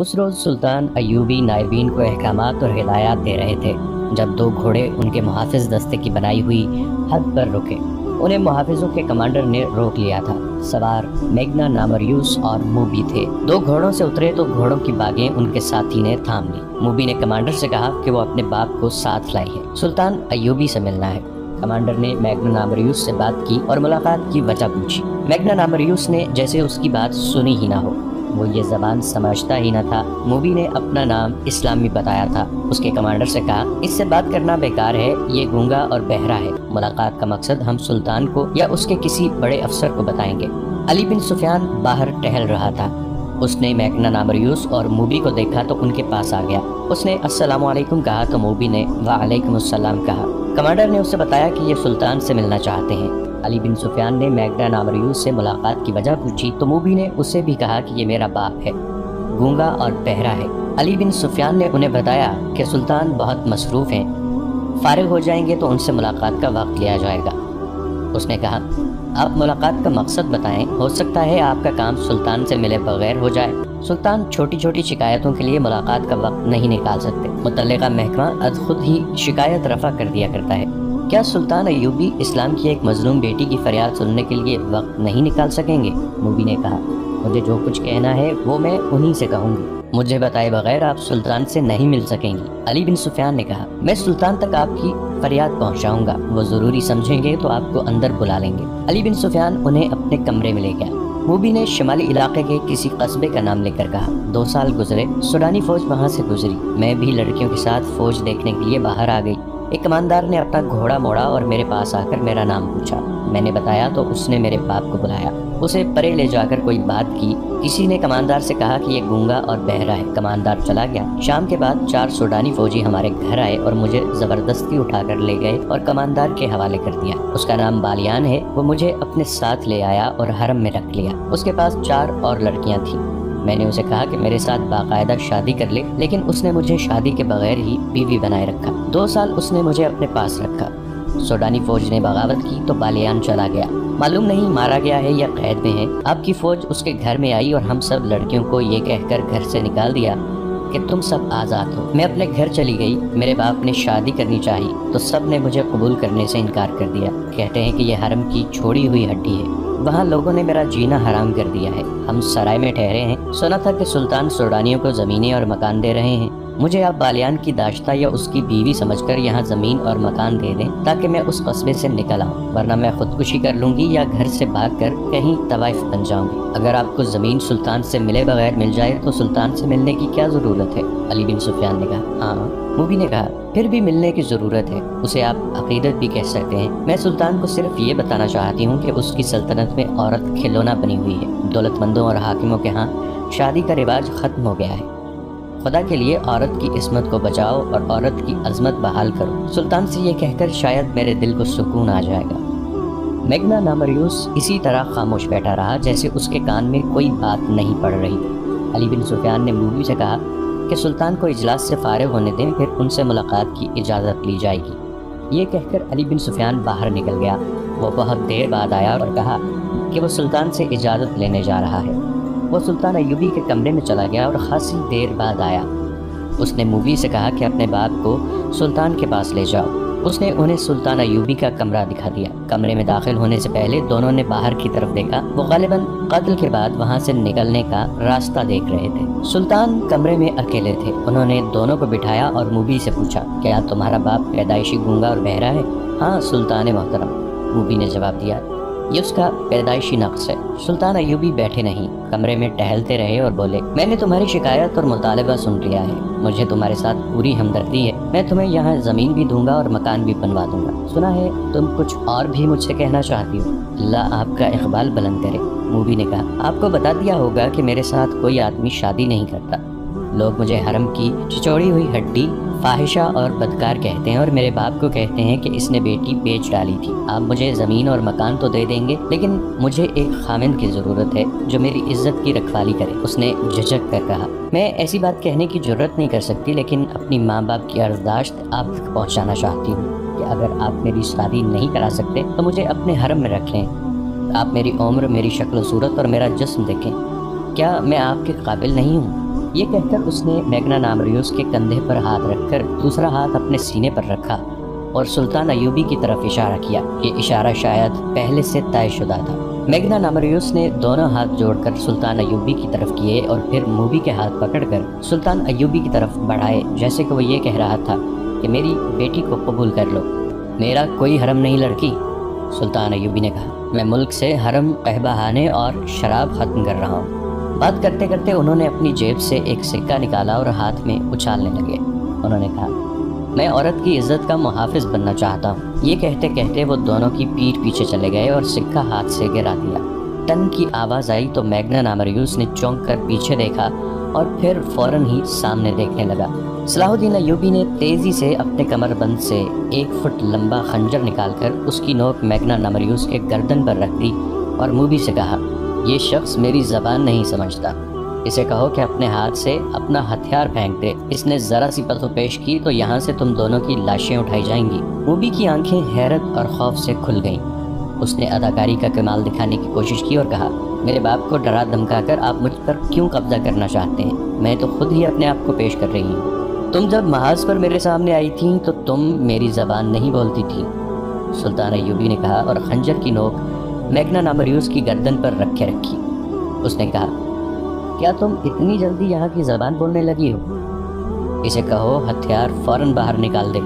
اس روز سلطان ایوبی نائبین کو احکامات اور ہدایات دے رہے تھے جب دو گھوڑے ان کے محافظ دستے کی بنائی ہوئی حد پر رکے۔ انہیں محافظوں کے کمانڈر نے روک لیا تھا۔ سوار میگنا نامریوس اور موبی تھے۔ دو گھوڑوں سے اترے تو گھوڑوں کی باگیں ان کے ساتھی نے تھام لی۔ موبی نے کمانڈر سے کہا کہ وہ اپنے باپ کو ساتھ لائی ہے، سلطان ایوبی سے ملنا ہے۔ کمانڈر نے میگنا نامریوس سے بات کی اور ملاقات کی وجہ پوچھی۔ میگنا نامریوس نے جیسے اس کی بات سنی ہی نہ ہو، وہ یہ زبان سمجھتا ہی نہ تھا۔ موبی نے اپنا نام اسلامی بتایا تھا۔ اس کے کمانڈر سے کہا، اس سے بات کرنا بیکار ہے، یہ گونگا اور بہرا ہے۔ ملاقات کا مقصد ہم سلطان کو یا اس کے کسی بڑے افسر کو بتائیں گے۔ علی بن سفیان باہر ٹہل رہا تھا۔ اس نے میگنا نامریوس اور موبی کو دیکھا تو ان کے پاس آ گیا۔ اس نے السلام علیکم کہا تو موبی نے وعلیکم السلام کہا۔ کمانڈر نے اسے بتایا کہ یہ سلطان سے ملنا چاہتے ہیں۔ علی بن سفیان نے میگنا نامریوس سے ملاقات کی وجہ پوچھی تو موبی نے اسے بھی کہا کہ یہ میرا باپ ہے، گونگا اور بہرا ہے۔ علی بن سفیان نے انہیں بتایا کہ سلطان بہت مصروف ہیں، فارغ ہو جائیں گے تو ان سے ملاقات کا وقت لیا جائے گا۔ اس نے کہا، آپ ملاقات کا مقصد بتائیں، ہو سکتا ہے آپ کا کام سلطان سے ملے بغیر ہو جائے۔ سلطان چھوٹی چھوٹی شکایتوں کے لیے ملاقات کا وقت نہیں نکال سکتے، متعلقہ محکمہ از خود ہی شکایت رفع کر دیا کرتا ہے۔ کیا سلطان ایوبی اسلام کی ایک مظلوم بیٹی کی فریاد سننے کے لیے وقت نہیں نکال سکیں گے؟ موبی نے کہا، مجھے جو کچھ کہنا ہے وہ میں انہی سے کہوں گی، مجھے بتائے بغیر آپ سلطان سے نہیں مل سکیں گی۔ علی بن سفیان نے کہا، میں سلطان تک آپ کی فریاد پہنچاؤں گا، وہ ضروری سمجھیں گے تو آپ کو اندر بلا لیں گے۔ علی بن سفیان انہیں اپنے کمرے میں لے گیا۔ موبی نے شمالی علاقے کے کسی قصبے کا نام لے کر کہا، 2 سال گزرے، سوڈانی فوج وہاں سے گزری، میں بھی لڑکیوں کے ساتھ فوج دیکھنے کے لیے باہر آ گئی۔ ایک کماندار نے اپنا گھوڑا موڑا اور میرے پاس آ کر میرا نام پوچھا۔ میں نے بتایا تو اس نے میرے باپ کو بلایا، اسے پرے لے جا کر کوئی بات کی۔ کسی نے کماندار سے کہا کہ یہ گونگا اور بہرا ہے۔ کماندار چلا گیا۔ شام کے بعد 4 سوڈانی فوجی ہمارے گھر آئے اور مجھے زبردستی اٹھا کر لے گئے اور کماندار کے حوالے کر دیا۔ اس کا نام بالیان ہے۔ وہ مجھے اپنے ساتھ لے آیا اور حرم میں رکھ لیا۔ اس کے پاس 4 اور لڑکیاں تھیں۔ میں نے اسے کہا کہ میرے ساتھ باقاعدہ شادی کر لے، لیکن اس نے مجھے شادی کے بغیر ہی بیوی بنائے رکھا۔ 2 سال اس نے مجھے اپنے پاس رکھا۔ سوڈانی فوج نے بغاوت کی تو بالیان چلا گیا، معلوم نہیں مارا گیا ہے یا قید میں ہے۔ آپ کی فوج اس کے گھر میں آئی اور ہم سب لڑکیوں کو یہ کہہ کر گھر سے نکال دیا کہ تم سب آزاد ہو۔ میں اپنے گھر چلی گئی، میرے باپ نے شادی کرنی چاہی تو سب نے مجھے قبول کرنے سے انکار کر دیا، کہتے ہیں کہ یہ حرم کی چھوڑی ہوئی ہڈی ہے، وہاں لوگوں نے میرا جینا حرام کر دیا ہے۔ ہم سرائے میں ٹھہرے ہیں، سنا تھا کہ سلطان سوڈانیوں کو زمینیں اور مکان دے رہے ہیں۔ مجھے آپ بالیان کی داشتہ یا اس کی بیوی سمجھ کر یہاں زمین اور مکان دے دیں تاکہ میں اس قصبے سے نکل آؤں، ورنہ میں خودکشی کر لوں گی یا گھر سے بھاگ کر کہیں طوائف بن جاؤں گی۔ اگر آپ کو زمین سلطان سے ملے بغیر مل جائے تو سلطان سے ملنے کی کیا ضرورت ہے؟ علی بن سفیان نے کہا، ہاں۔ موبی نے کہا، پھر بھی ملنے کی ضرورت ہے، اسے آپ عقیدت بھی کہہ سکتے ہیں۔ میں سلطان کو صرف یہ بتانا چاہتی ہوں کہ اس کی سلطنت میں عورت کھلونا بنی ہوئی ہے۔ دولت مندوں اور حاکموں کے ہاں شادی کا رواج ختم ہو گیا ہے۔ خدا کے لیے عورت کی عصمت کو بچاؤ اور عورت کی عظمت بحال کرو۔ سلطان سے یہ کہہ کر شاید میرے دل کو سکون آ جائے گا۔ میگنا نامریوس اسی طرح خاموش بیٹھا رہا جیسے اس کے کان میں کوئی بات نہیں پڑ رہی تھی۔ علی بن سفیان نے موبی سے کہا کہ سلطان کو اجلاس سے فارغ ہونے دیں، پھر ان سے ملاقات کی اجازت لی جائے گی۔ یہ کہہ کر علی بن سفیان باہر نکل گیا۔ وہ بہت دیر بعد آیا اور کہا کہ وہ سلطان سے اجازت لینے جا رہا ہے۔ وہ سلطان ایوبی کے کمرے میں چلا گیا اور خاصی دیر بعد آیا۔ اس نے موبی سے کہا کہ اپنے باپ کو سلطان کے پاس لے جاؤ۔ اس نے انہیں سلطان ایوبی کا کمرہ دکھا دیا۔ کمرے میں داخل ہونے سے پہلے دونوں نے باہر کی طرف دیکھا۔ وہ غالباً قتل کے بعد وہاں سے نکلنے کا راستہ دیکھ رہے تھے۔ سلطان کمرے میں اکیلے تھے۔ انہوں نے دونوں کو بٹھایا اور موبی سے پوچھا، کیا تمہارا باپ پیدائشی گونگا اور بہرا ہے؟ ہاں سلطان محترم، موبی نے جواب دیا، یہ اس کا پیدائشی نقص ہے۔ سلطان ایوبی بیٹھے نہیں، کمرے میں ٹہلتے رہے اور بولے، میں نے تمہاری شکایت اور مطالبہ سن لیا ہے، مجھے تمہارے ساتھ پوری ہمدردی ہے، میں تمہیں یہاں زمین بھی دوں گا اور مکان بھی بنوا دوں گا۔ سنا ہے تم کچھ اور بھی مجھ سے کہنا چاہتی ہو، اللہ آپ کا اقبال بلند کرے۔ موبی نے کہا، آپ کو بتا دیا ہوگا کہ میرے ساتھ کوئی آدمی شادی نہیں کرتا، لوگ مجھے حرم کی چچوڑی ہوئی ہڈی، فاحشہ اور بدکار کہتے ہیں اور میرے باپ کو کہتے ہیں کہ اس نے بیٹی بیچ ڈالی تھی۔ آپ مجھے زمین اور مکان تو دے دیں گے، لیکن مجھے ایک خاوند کی ضرورت ہے جو میری عزت کی رکھوالی کرے۔ اس نے جھجک کر کہا، میں ایسی بات کہنے کی جرت نہیں کر سکتی، لیکن اپنی ماں باپ کی عرضداشت آپ تک پہنچانا چاہتی ہوں کہ اگر آپ میری شادی نہیں کرا سکتے تو مجھے اپنے حرم میں رکھ لیں۔ آپ میری عمر، میری شکل و صورت اور میرا جسم دیکھیں، کیا میں آپ کے قابل نہیں ہوں؟ یہ کہہ کر اس نے میگنا نامریوس کے کندھے پر ہاتھ رکھ کر دوسرا ہاتھ اپنے سینے پر رکھا اور سلطان ایوبی کی طرف اشارہ کیا۔ یہ اشارہ شاید پہلے سے طے شدہ تھا۔ میگنا نامریوس نے دونوں ہاتھ جوڑ کر سلطان ایوبی کی طرف کیے اور پھر موبی کے ہاتھ پکڑ کر سلطان ایوبی کی طرف بڑھائے، جیسے کہ وہ یہ کہہ رہا تھا کہ میری بیٹی کو قبول کر لو۔ میرا کوئی حرم نہیں لڑکی، سلطان ایوبی نے کہا، میں ملک سے حرم، قہبہانے اور شراب ختم کر رہا ہوں۔ بات کرتے کرتے انہوں نے اپنی جیب سے ایک سکہ نکالا اور ہاتھ میں اچھالنے لگے۔ انہوں نے کہا، میں عورت کی عزت کا محافظ بننا چاہتا ہوں۔ یہ کہتے کہتے وہ دونوں کی پیٹھ پیچھے چلے گئے اور سکہ ہاتھ سے گرا دیا۔ ٹن کی آواز آئی تو میگنا نامریوس نے چونک کر پیچھے دیکھا اور پھر فوراً ہی سامنے دیکھنے لگا۔ صلاح الدین ایوبی نے تیزی سے اپنے کمر بند سے 1 فٹ لمبا خنجر نکال کر اس کی نوک میگنا نامریوس کے گردن پر رکھ دی اور موبی سے کہا، یہ شخص میری زبان نہیں سمجھتا، اسے کہو کہ اپنے ہاتھ سے اپنا ہتھیار پھینک دے۔ اس نے ذرا سی پتو پیش کی تو یہاں سے تم دونوں کی لاشیں اٹھائی جائیں گی۔ موبی کی آنکھیں حیرت اور خوف سے کھل گئیں۔ اس نے اداکاری کا کمال دکھانے کی کوشش کی اور کہا، میرے باپ کو ڈرا دھمکا کر آپ مجھ پر کیوں قبضہ کرنا چاہتے ہیں؟ میں تو خود ہی اپنے آپ کو پیش کر رہی ہوں۔ تم جب محاذ پر میرے سامنے آئی تھیں تو تم میری زبان نہیں بولتی تھی، سلطان ایوبی نے کہا اور خنجر کی نوک میگنا نامریوس کی گردن پر رکھے رکھی۔ اس نے کہا، کیا تم اتنی جلدی یہاں کی زبان بولنے لگی ہو؟ اسے کہو ہتھیار فوراً باہر نکال دے۔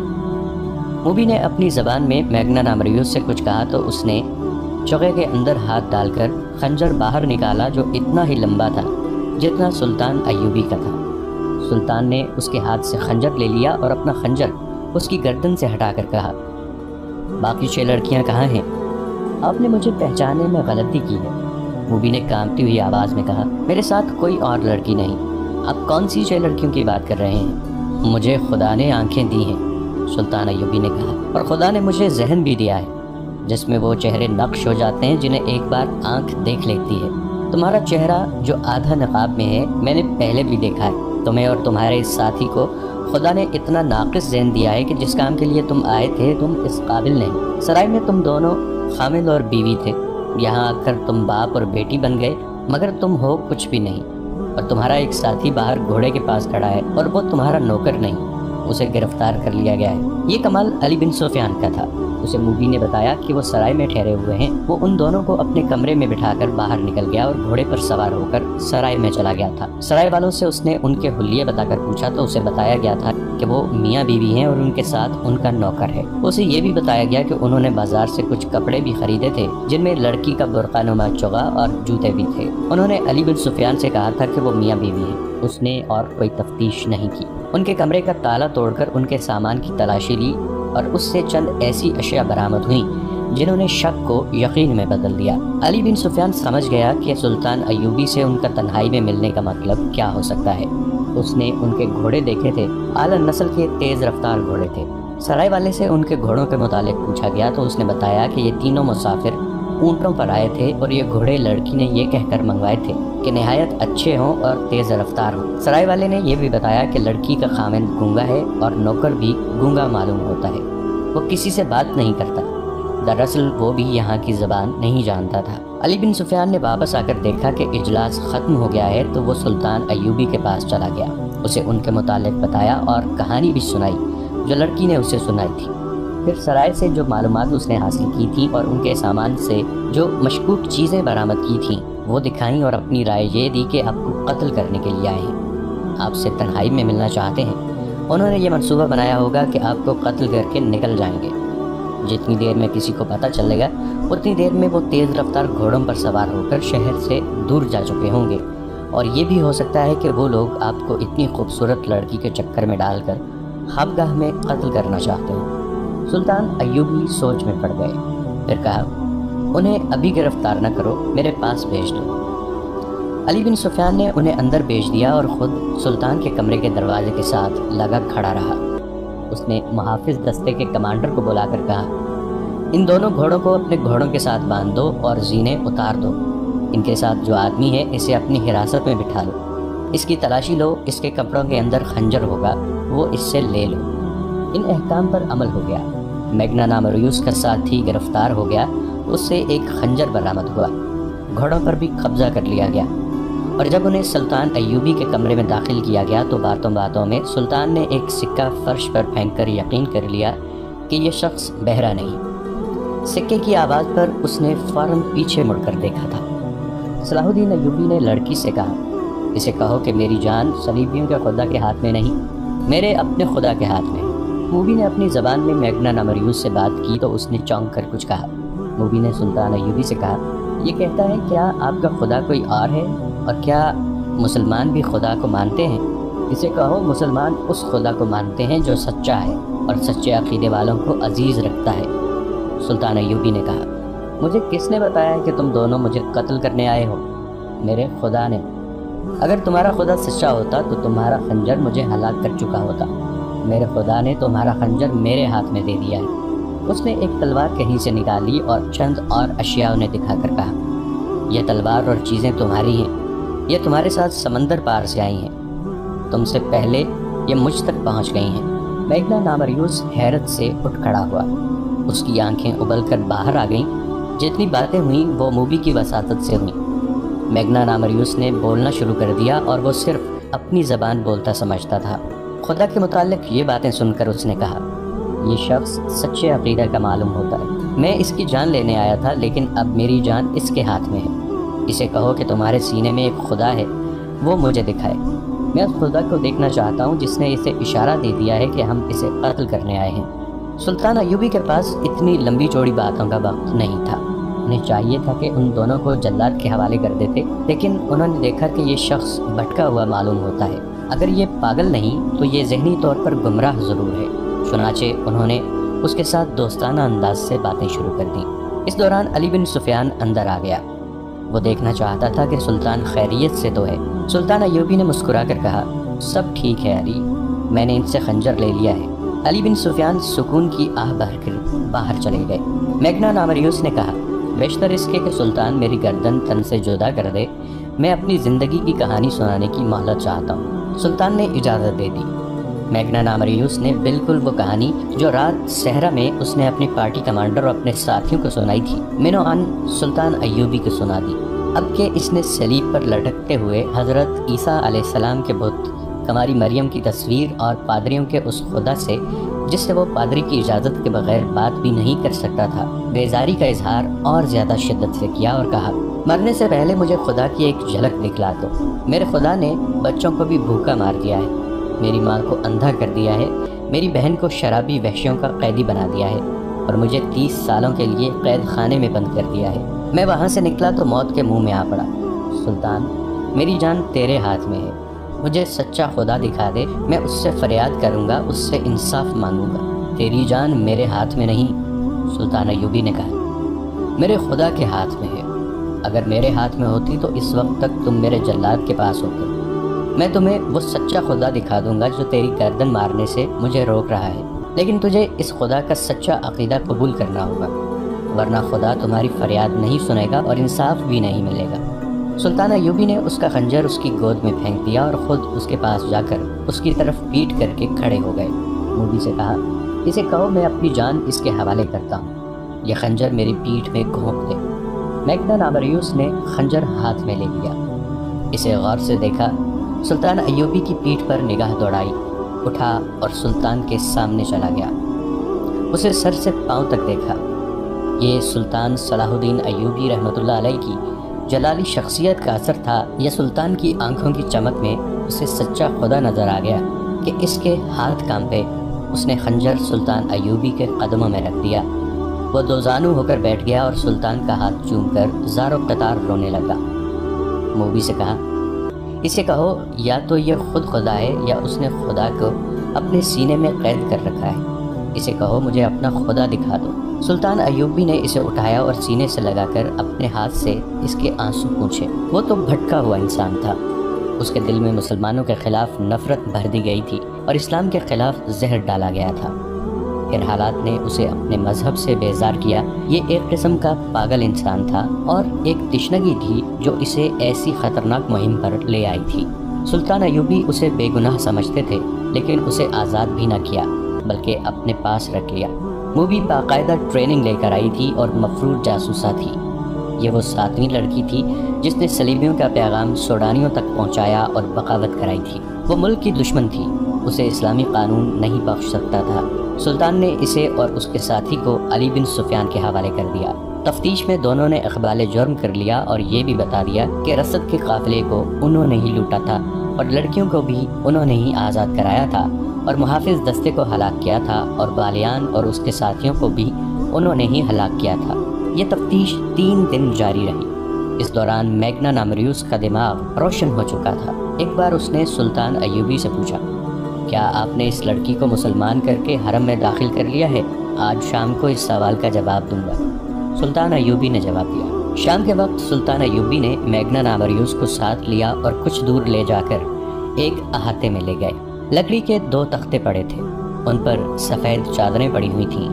موبی نے اپنی زبان میں میگنا نامریوس سے کچھ کہا تو اس نے چوغے کے اندر ہاتھ ڈال کر خنجر باہر نکالا، جو اتنا ہی لمبا تھا جتنا سلطان ایوبی کا تھا۔ سلطان نے اس کے ہاتھ سے خنجر لے لیا اور اپنا خنجر اس کی گردن سے ہٹا کر کہا، باقی 6 لڑکیاں کہاں ہیں؟ آپ نے مجھے پہچانے میں غلطی کی ہے، موبی نے کانپتی ہوئی آواز میں کہا، میرے ساتھ کوئی اور لڑکی نہیں۔ آپ کون سی 6 لڑکیوں کی بات کر رہے ہیں؟ مجھے خدا نے آنکھیں دی ہیں، سلطان ایوبی نے کہا، اور خدا نے مجھے ذہن بھی دیا ہے جس میں وہ چہرے نقش ہو جاتے ہیں جنہیں ایک بار آنکھ دیکھ لیتی ہے۔ تمہارا چہرہ جو آدھا نقاب میں ہے میں نے پہلے بھی دیکھا ہے۔ تمہیں اور تمہارے اس ساتھی کو خدا نے اتنا ناقص ذہن دیا ہے کہ جس کام کے لیے تم آئے تھے تم اس قابل نہیں۔ سرائے میں تم دونوں خامد اور بیوی تھے، یہاں آ کر تم باپ اور بیٹی بن گئے، مگر تم ہو کچھ بھی نہیں۔ اور تمہارا ایک ساتھی باہر گھوڑے کے پاس کھڑا ہے اور وہ تمہارا نوکر نہیں، اسے گرفتار کر لیا گیا ہے۔ یہ کمال علی بن سفیان کا تھا۔ اسے موبی نے بتایا کہ وہ سرائے میں ٹھہرے ہوئے ہیں۔ وہ ان دونوں کو اپنے کمرے میں بٹھا کر باہر نکل گیا اور گھوڑے پر سوار ہو کر سرائے میں چلا گیا تھا۔ سرائے والوں سے اس نے ان کے حلیے بتا کر پوچھا تو اسے بتایا گیا تھا کہ وہ میاں بیوی ہیں اور ان کے ساتھ ان کا نوکر ہے۔ اسے یہ بھی بتایا گیا کہ انہوں نے بازار سے کچھ کپڑے بھی خریدے تھے جن میں لڑکی کا برقع نما چوغا اور جوتے بھی تھے۔ انہوں نے علی بن سفیان سے کہا تھا کہ وہ میاں بیوی ہیں۔ اس نے اور کوئی تفتیش نہیں کی۔ ان کے کمرے کا تالا توڑ کر ان کے سامان کی تلاشی لی اور اس سے چند ایسی اشیاء برآمد ہوئیں جنہوں نے شک کو یقین میں بدل دیا۔ علی بن سفیان سمجھ گیا کہ سلطان ایوبی سے ان کا تنہائی میں ملنے کا مطلب کیا ہو سکتا ہے۔ اس نے ان کے گھوڑے دیکھے تھے، اعلیٰ نسل کے تیز رفتار گھوڑے تھے۔ سرائے والے سے ان کے گھوڑوں کے متعلق پوچھا گیا تو اس نے بتایا کہ یہ تینوں مسافر اونٹوں پر آئے تھے اور یہ گھوڑے لڑکی نے یہ کہہ کر منگوائے تھے کہ نہایت اچھے ہوں اور تیز رفتار ہوں۔ سرائے والے نے یہ بھی بتایا کہ لڑکی کا خامند گونگا ہے اور نوکر بھی گونگا معلوم ہوتا ہے، وہ کسی سے بات نہیں کرتا۔ دراصل وہ بھی یہاں کی زبان نہیں جانتا تھا۔ علی بن سفیان نے واپس آ کر دیکھا کہ اجلاس ختم ہو گیا ہے تو وہ سلطان ایوبی کے پاس چلا گیا، اسے ان کے متعلق بتایا اور کہانی بھی سنائی جو لڑکی نے اسے سنائی تھی۔ پھر سرائے سے جو معلومات اس نے حاصل کی تھی اور ان کے سامان سے جو مشکوک چیزیں برآمد کی تھیں وہ دکھائیں اور اپنی رائے یہ دی کہ آپ کو قتل کرنے کے لیے آئے ہیں، آپ سے تنہائی میں ملنا چاہتے ہیں۔ انہوں نے یہ منصوبہ بنایا ہوگا کہ آپ کو قتل کر کے نکل جائیں گے۔ جتنی دیر میں کسی کو پتہ چلے گا اتنی دیر میں وہ تیز رفتار گھوڑوں پر سوار ہو کر شہر سے دور جا چکے ہوں گے، اور یہ بھی ہو سکتا ہے کہ وہ لوگ آپ کو اتنی خوبصورت لڑکی کے چکر میں ڈال کر خوابگاہ میں قتل کرنا چاہتے ہوں۔ سلطان ایوبی سوچ میں پڑ گئے، پھر کہا، انہیں ابھی گرفتار نہ کرو، میرے پاس بھیج دو۔ علی بن سفیان نے انہیں اندر بھیج دیا اور خود سلطان کے کمرے کے دروازے کے ساتھ لگا کھڑا رہا۔ اس نے محافظ دستے کے کمانڈر کو بلا کر کہا، ان دونوں گھوڑوں کو اپنے گھوڑوں کے ساتھ باندھ دو اور زینے اتار دو۔ ان کے ساتھ جو آدمی ہے اسے اپنی حراست میں بٹھا لو، اس کی تلاشی لو، اس کے کپڑوں کے اندر خنجر ہوگا، وہ اس سے لے لو۔ ان احکام پر عمل ہو گیا۔ میگنا نامریوس کا ساتھی گرفتار ہو گیا، اس سے ایک خنجر برآمد ہوا، گھوڑوں پر بھی قبضہ کر لیا گیا۔ اور جب انہیں سلطان ایوبی کے کمرے میں داخل کیا گیا تو باتوں باتوں میں سلطان نے ایک سکہ فرش پر پھینک کر یقین کر لیا کہ یہ شخص بہرا نہیں۔ سکے کی آواز پر اس نے فوراً پیچھے مڑ کر دیکھا تھا۔ صلاح الدین ایوبی نے لڑکی سے کہا، اسے کہو کہ میری جان صلیبیوں کے خدا کے ہاتھ میں نہیں، میرے اپنے خدا کے ہاتھ میں۔ موبی نے اپنی زبان میں میگنا نامریوس سے بات کی تو اس نے چونک کر کچھ کہا۔ موبی نے سلطان ایوبی سے کہا، یہ کہتا ہے کیا آپ کا خدا کوئی اور ہے، اور کیا مسلمان بھی خدا کو مانتے ہیں؟ اسے کہو مسلمان اس خدا کو مانتے ہیں جو سچا ہے اور سچے عقیدے والوں کو عزیز رکھتا ہے۔ سلطان ایوبی نے کہا، مجھے کس نے بتایا کہ تم دونوں مجھے قتل کرنے آئے ہو؟ میرے خدا نے۔ اگر تمہارا خدا سچا ہوتا تو تمہارا خنجر مجھے ہلاک کر چکا ہوتا۔ میرے خدا نے تمہارا خنجر میرے ہاتھ میں دے دیا ہے۔ اس نے ایک تلوار کہیں سے نکالی اور چند اور اشیاء انہیں دکھا کر کہا، یہ تلوار اور چیزیں تمہاری ہیں، یہ تمہارے ساتھ سمندر پار سے آئی ہیں، تم سے پہلے یہ مجھ تک پہنچ گئی ہیں۔ میگنا نامریوس حیرت سے اٹھ کھڑا ہوا، اس کی آنکھیں ابل کر باہر آ گئیں۔ جتنی باتیں ہوئیں وہ موبی کی وساطت سے ہوئیں۔ میگنا نامریوس نے بولنا شروع کر دیا اور وہ صرف اپنی زبان بولتا سمجھتا تھا۔ خدا کے متعلق یہ باتیں سن کر اس نے کہا، یہ شخص سچے عقیدہ کا معلوم ہوتا ہے۔ میں اس کی جان لینے آیا تھا لیکن اب میری جان اس کے ہاتھ میں ہے۔ اسے کہو کہ تمہارے سینے میں ایک خدا ہے، وہ مجھے دکھائے۔ میں اس خدا کو دیکھنا چاہتا ہوں جس نے اسے اشارہ دے دیا ہے کہ ہم اسے قتل کرنے آئے ہیں۔ سلطان ایوبی کے پاس اتنی لمبی چوڑی باتوں کا وقت نہیں تھا۔ انہیں چاہیے تھا کہ ان دونوں کو جلاد کے حوالے کر دیتے، لیکن انہوں نے دیکھا کہ یہ شخص بھٹکا ہوا معلوم ہوتا ہے۔ اگر یہ پاگل نہیں تو یہ ذہنی طور پر گمراہ ضرور ہے۔ چنانچہ انہوں نے اس کے ساتھ دوستانہ انداز سے باتیں شروع کر دیں۔ اس دوران علی بن سفیان اندر آ گیا۔ وہ دیکھنا چاہتا تھا کہ سلطان خیریت سے تو ہے۔ سلطان ایوبی نے مسکرا کر کہا، سب ٹھیک ہے علی، میں نے ان سے خنجر لے لیا ہے۔ علی بن سفیان سکون کی آہ بھر کر باہر چلے گئے۔ میگنا نامریوس نے کہا، بیشتر اس کے کہ سلطان میری گردن تن سے جدا کر دے، میں اپنی زندگی کی کہانی سنانے کی مہلت چاہتا ہوں۔ سلطان نے اجازت دے دی۔ میگنا نامریوس نے بالکل وہ کہانی جو رات صحرا میں اس نے اپنی پارٹی کمانڈر اور اپنے ساتھیوں کو سنائی تھی، منو عن سلطان ایوبی کو سنا دی۔ اب کہ اس نے سلیب پر لٹکتے ہوئے حضرت عیسیٰ علیہ السلام کے بت، کماری مریم کی تصویر اور پادریوں کے اس خدا سے جس سے وہ پادری کی اجازت کے بغیر بات بھی نہیں کر سکتا تھا، بیزاری کا اظہار اور زیادہ شدت سے کیا اور کہا، مرنے سے پہلے مجھے خدا کی ایک جھلک دکھلا دو۔ میرے خدا نے بچوں کو بھی بھوکا مار دیا ہے، میری ماں کو اندھا کر دیا ہے، میری بہن کو شرابی وحشیوں کا قیدی بنا دیا ہے اور مجھے 30 سالوں کے لیے قید خانے میں بند کر دیا ہے۔ میں وہاں سے نکلا تو موت کے منہ میں آ پڑا۔ سلطان، میری جان تیرے ہاتھ میں ہے، مجھے سچا خدا دکھا دے، میں اس سے فریاد کروں گا، اس سے انصاف مانگوں گا۔ تیری جان میرے ہاتھ میں نہیں، سلطان ایوبی نے کہا، میرے خدا کے ہاتھ میں ہے۔ اگر میرے ہاتھ میں ہوتی تو اس وقت تک تم میرے جلاد کے پاس ہوتے۔ میں تمہیں وہ سچا خدا دکھا دوں گا جو تیری گردن مارنے سے مجھے روک رہا ہے، لیکن تجھے اس خدا کا سچا عقیدہ قبول کرنا ہوگا، ورنہ خدا تمہاری فریاد نہیں سنے گا اور انصاف بھی نہیں ملے گا۔ سلطان ایوبی نے اس کا خنجر اس کی گود میں پھینک دیا اور خود اس کے پاس جا کر اس کی طرف پیٹ کر کے کھڑے ہو گئے۔ موبی سے کہا، اسے کہو میں اپنی جان اس کے حوالے کرتا ہوں، یہ خنجر میری پیٹھ میں گھونپ دے۔ میگنا نامریوس نے خنجر ہاتھ میں لے لیا، اسے غور سے دیکھا، سلطان ایوبی کی پیٹھ پر نگاہ دوڑائی، اٹھا اور سلطان کے سامنے چلا گیا۔ اسے سر سے پاؤں تک دیکھا۔ یہ سلطان صلاح الدین ایوبی رحمۃ اللہ علیہ کی جلالی شخصیت کا اثر تھا یا سلطان کی آنکھوں کی چمک میں اسے سچا خدا نظر آ گیا کہ اس کے ہاتھ کانپے؟ اس نے خنجر سلطان ایوبی کے قدموں میں رکھ دیا۔ وہ دوزانو ہو کر بیٹھ گیا اور سلطان کا ہاتھ چوم کر زار و قطار رونے لگا۔ موبی سے کہا، اسے کہو یا تو یہ خود خدا ہے یا اس نے خدا کو اپنے سینے میں قید کر رکھا ہے، اسے کہو مجھے اپنا خدا دکھا دو۔ سلطان ایوبی نے اسے اٹھایا اور سینے سے لگا کر اپنے ہاتھ سے اس کے آنسو پوچھے۔ وہ تو بھٹکا ہوا انسان تھا، اس کے دل میں مسلمانوں کے خلاف نفرت بھر دی گئی تھی اور اسلام کے خلاف زہر ڈالا گیا تھا۔ پھر حالات نے اسے اپنے مذہب سے بیزار کیا۔ یہ ایک قسم کا پاگل انسان تھا اور ایک تشنگی تھی جو اسے ایسی خطرناک مہم پر لے آئی تھی۔ سلطان ایوبی اسے بے گناہ سمجھتے تھے لیکن اسے آزاد بھی نہ کیا بلکہ اپنے پاس رکھ لیا۔ موبی باقاعدہ ٹریننگ لے کر آئی تھی اور مفروض جاسوسہ تھی۔ یہ وہ 7ویں لڑکی تھی جس نے صلیبیوں کا پیغام سوڈانیوں تک پہنچایا اور بغاوت کرائی تھی۔ وہ ملک کی دشمن تھی، اسے اسلامی قانون نہیں بخش سکتا تھا۔ سلطان نے اسے اور اس کے ساتھی کو علی بن سفیان کے حوالے کر دیا۔ تفتیش میں دونوں نے اقبال جرم کر لیا اور یہ بھی بتا دیا کہ رسد کے قافلے کو انہوں نے ہی لوٹا تھا اور لڑکیوں کو بھی انہوں نے ہی آزاد کرایا تھا اور محافظ دستے کو ہلاک کیا تھا اور بالیان اور اس کے ساتھیوں کو بھی انہوں نے ہی ہلاک کیا تھا۔ یہ تفتیش 3 دن جاری رہی۔ اس دوران میگنا نامریوس کا دماغ روشن ہو چکا تھا۔ ایک بار اس نے سلطان ایوبی سے پوچھا، کیا آپ نے اس لڑکی کو مسلمان کر کے حرم میں داخل کر لیا ہے؟ آج شام کو اس سوال کا جواب دوں گا۔ سلطان ایوبی نے جواب دیا۔ شام کے وقت سلطان ایوبی نے میگنا نامریوس کو ساتھ لیا اور کچھ دور لے جا کر ایک احاطے میں لے گئے۔ لکڑی کے 2 تختے پڑے تھے، ان پر سفید چادریں پڑی ہوئی تھیں۔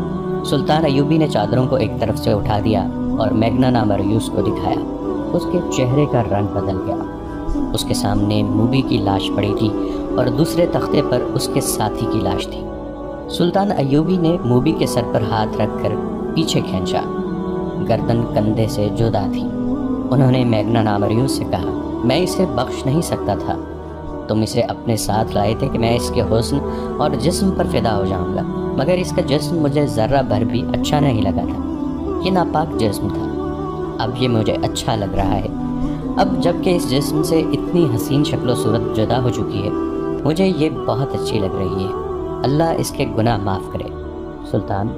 سلطان ایوبی نے چادروں کو ایک طرف سے اٹھا دیا اور میگنا نامریوس کو دکھایا۔ اس کے چہرے کا رنگ بدل گیا۔ اس کے سامنے موبی کی لاش پڑی تھی اور دوسرے تختے پر اس کے ساتھی کی لاش تھی۔ سلطان ایوبی نے موبی کے سر پر ہاتھ رکھ کر پیچھے کھینچا، گردن کندھے سے جدا تھی۔ انہوں نے میگنا نامریوس سے کہا، میں اسے بخش نہیں سکتا تھا، تم اسے اپنے ساتھ لائے تھے کہ میں اس کے حسن اور جسم پر فدا ہو جاؤں گا، مگر اس کا جسم مجھے ذرہ بھر بھی اچھا نہیں لگا تھا۔ یہ ناپاک جسم تھا، اب یہ مجھے اچھا لگ رہا ہے۔ اب جب کہ اس جسم سے اتنی حسین شکل و صورت جدا ہو چکی ہے، مجھے یہ بہت اچھی لگ رہی ہے۔ اللہ اس کے گناہ معاف کرے۔ سلطان،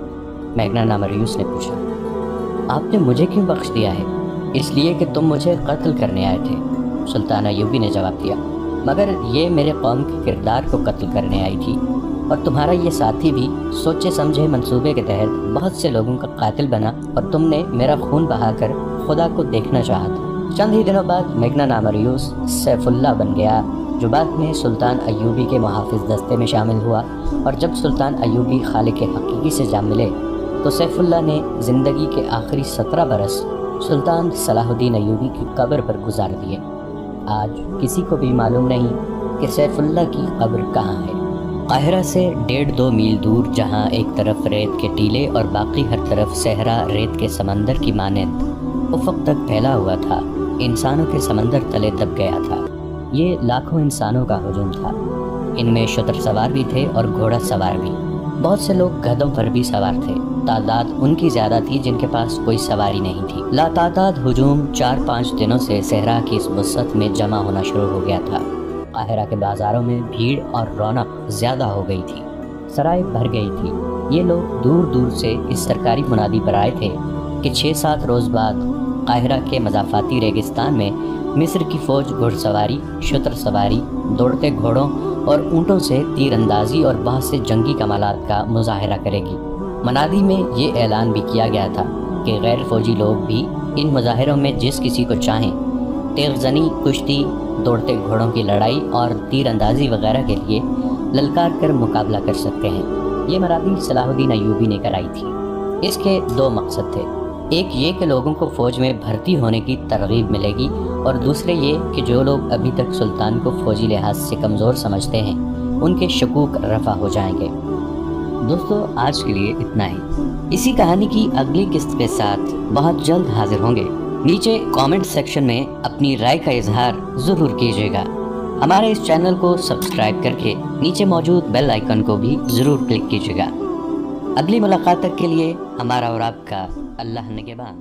میگنا نامریوس نے پوچھا، آپ نے مجھے کیوں بخش دیا ہے؟ اس لیے کہ تم مجھے قتل کرنے آئے تھے، سلطان ایوبی نے جواب دیا، مگر یہ میرے قوم کے کردار کو قتل کرنے آئی تھی، اور تمہارا یہ ساتھی بھی سوچے سمجھے منصوبے کے تحت بہت سے لوگوں کا قاتل بنا، اور تم نے میرا خون بہا کر خدا کو دیکھنا چاہا تھا۔ چند ہی دنوں بعد میگنا نامریوس سیف اللہ بن گیا، جو بعد میں سلطان ایوبی کے محافظ دستے میں شامل ہوا، اور جب سلطان ایوبی خالق حقیقی سے جا ملے تو سیف اللہ نے زندگی کے آخری 17 برس سلطان صلاح الدین ایوبی کی قبر پر گزار دیے۔ آج کسی کو بھی معلوم نہیں کہ سیف اللہ کی قبر کہاں ہے۔ قاہرہ سے 1.5-2 میل دور، جہاں ایک طرف ریت کے ٹیلے اور باقی ہر طرف صحرا ریت کے سمندر کی مانند افق تک پھیلا ہوا تھا، انسانوں کے سمندر تلے دب گیا تھا۔ یہ لاکھوں انسانوں کا ہجوم تھا۔ ان میں شتر سوار بھی تھے اور گھوڑا سوار بھی۔ بہت سے لوگ گدھوں پر بھی سوار تھے۔ تعداد ان کی زیادہ تھی جن کے پاس کوئی سواری نہیں تھی۔ لاتعداد ہجوم 4-5 دنوں سے صحرا کی اس وسعت میں جمع ہونا شروع ہو گیا تھا۔ قاہرہ کے بازاروں میں بھیڑ اور رونق زیادہ ہو گئی تھی، سرائے بھر گئی تھی۔ یہ لوگ دور دور سے اس سرکاری منادی پر آئے تھے کہ 6-7 روز بعد قاہرہ کے مضافاتی ریگستان میں مصر کی فوج گھڑ سواری، شتر سواری، دوڑتے گھوڑوں اور اونٹوں سے تیر اندازی اور بہت سے جنگی کمالات کا مظاہرہ کرے گی۔ منادی میں یہ اعلان بھی کیا گیا تھا کہ غیر فوجی لوگ بھی ان مظاہروں میں جس کسی کو چاہیں تیغ زنی، کشتی، دوڑتے گھوڑوں کی لڑائی اور تیر اندازی وغیرہ کے لیے للکار کر مقابلہ کر سکتے ہیں۔ یہ منادی صلاح الدین ایوبی نے کرائی تھی۔ اس کے 2 مقصد تھے، ایک یہ کہ لوگوں کو فوج میں بھرتی ہونے کی ترغیب ملے گی، اور دوسرے یہ کہ جو لوگ ابھی تک سلطان کو فوجی لحاظ سے کمزور سمجھتے ہیں ان کے شکوک رفع ہو جائیں گے۔ دوستو، آج کے لیے اتنا ہی۔ اسی کہانی کی اگلی قسط کے ساتھ بہت جلد حاضر ہوں گے۔ نیچے کامنٹ سیکشن میں اپنی رائے کا اظہار ضرور کیجیے گا۔ ہمارے اس چینل کو سبسکرائب کر کے نیچے موجود بیل آئیکن کو بھی ضرور کلک کیجیے گا۔ اگلی ملاقات تک کے لیے ہمارا اور آپ کا اللہ نگہبان۔